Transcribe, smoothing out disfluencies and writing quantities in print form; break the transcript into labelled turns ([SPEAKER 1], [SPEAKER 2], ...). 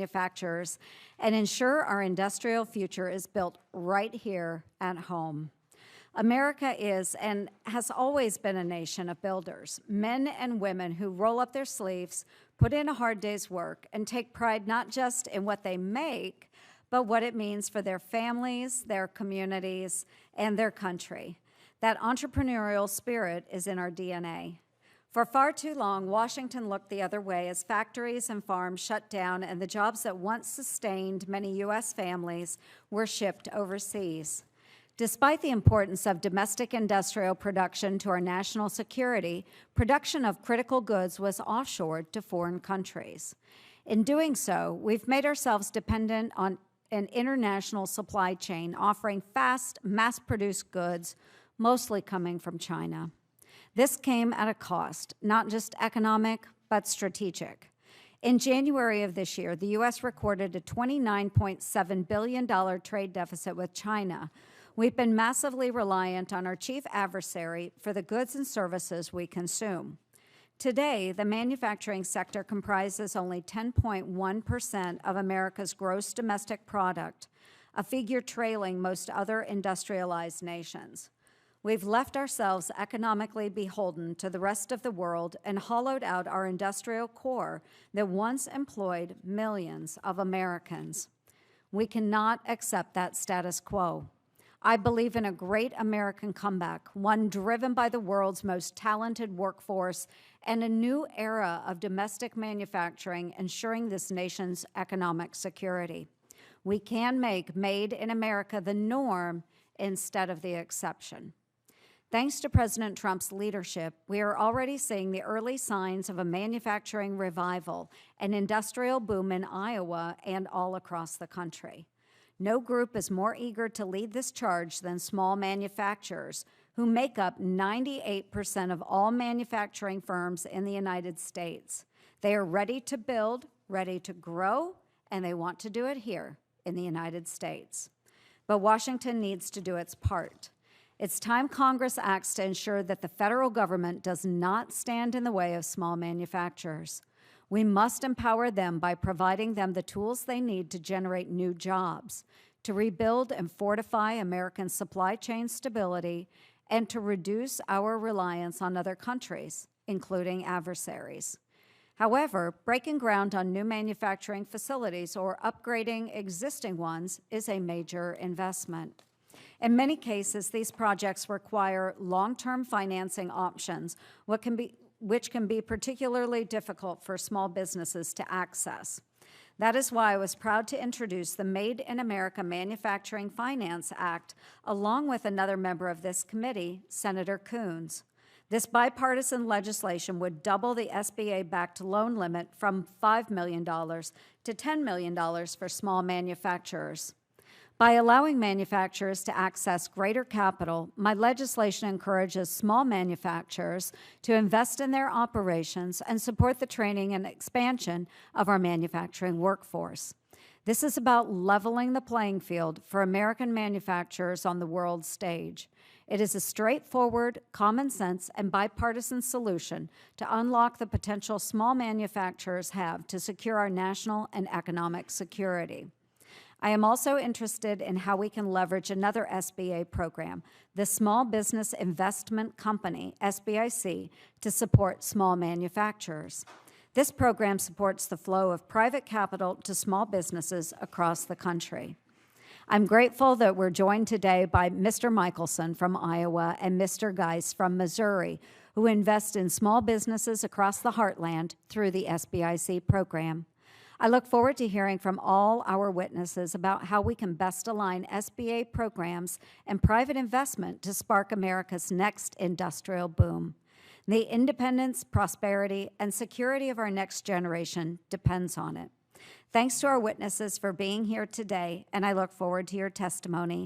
[SPEAKER 1] manufacturers and ensure our industrial future is built right here at home. America is and has always been a nation of builders, men and women who roll up their sleeves, put in a hard day's work, and take pride not just in what they make, but what it means for their families, their communities, and their country. That entrepreneurial spirit is in our DNA. For far too long, Washington looked the other way as factories and farms shut down and the jobs that once sustained many U.S. families were shipped overseas. Despite the importance of domestic industrial production to our national security, production of critical goods was offshored to foreign countries. In doing so, we've made ourselves dependent on an international supply chain offering fast, mass-produced goods, mostly coming from China. This came at a cost, not just economic, but strategic. In January of this year, the U.S. recorded a $29.7 billion trade deficit with China. We've been massively reliant on our chief adversary for the goods and services we consume. Today, the manufacturing sector comprises only 10.1% of America's gross domestic product, a figure trailing most other industrialized nations. We've left ourselves economically beholden to the rest of the world and hollowed out our industrial core that once employed millions of Americans. We cannot accept that status quo. I believe in a great American comeback, one driven by the world's most talented workforce and a new era of domestic manufacturing ensuring this nation's economic security. We can make Made in America the norm instead of the exception. Thanks to President Trump's leadership, we are already seeing the early signs of a manufacturing revival, an industrial boom in Iowa and all across the country. No group is more eager to lead this charge than small manufacturers, who make up 98% of all manufacturing firms in the United States. They are ready to build, ready to grow, and they want to do it here in the United States. But Washington needs to do its part. It's time Congress acts to ensure that the federal government does not stand in the way of small manufacturers. We must empower them by providing them the tools they need to generate new jobs, to rebuild and fortify American supply chain stability, and to reduce our reliance on other countries, including adversaries. However, breaking ground on new manufacturing facilities or upgrading existing ones is a major investment. In many cases, these projects require long-term financing options, which can be particularly difficult for small businesses to access. That is why I was proud to introduce the Made in America Manufacturing Finance Act, along with another member of this committee, Senator Coons. This bipartisan legislation would double the SBA-backed loan limit from $5 million to $10 million for small manufacturers. By allowing manufacturers to access greater capital, my legislation encourages small manufacturers to invest in their operations and support the training and expansion of our manufacturing workforce. This is about leveling the playing field for American manufacturers on the world stage. It is a straightforward, common sense, and bipartisan solution to unlock the potential small manufacturers have to secure our national and economic security. I am also interested in how we can leverage another SBA program, the Small Business Investment Company, SBIC, to support small manufacturers. This program supports the flow of private capital to small businesses across the country. I'm grateful that we're joined today by Mr. Michelson from Iowa and Mr. Geis from Missouri, who invest in small businesses across the heartland through the SBIC program. I look forward to hearing from all our witnesses about how we can best align SBA programs and private investment to spark America's next industrial boom. The independence, prosperity, and security of our next generation depends on it. Thanks to our witnesses for being here today, and I look forward to your testimony.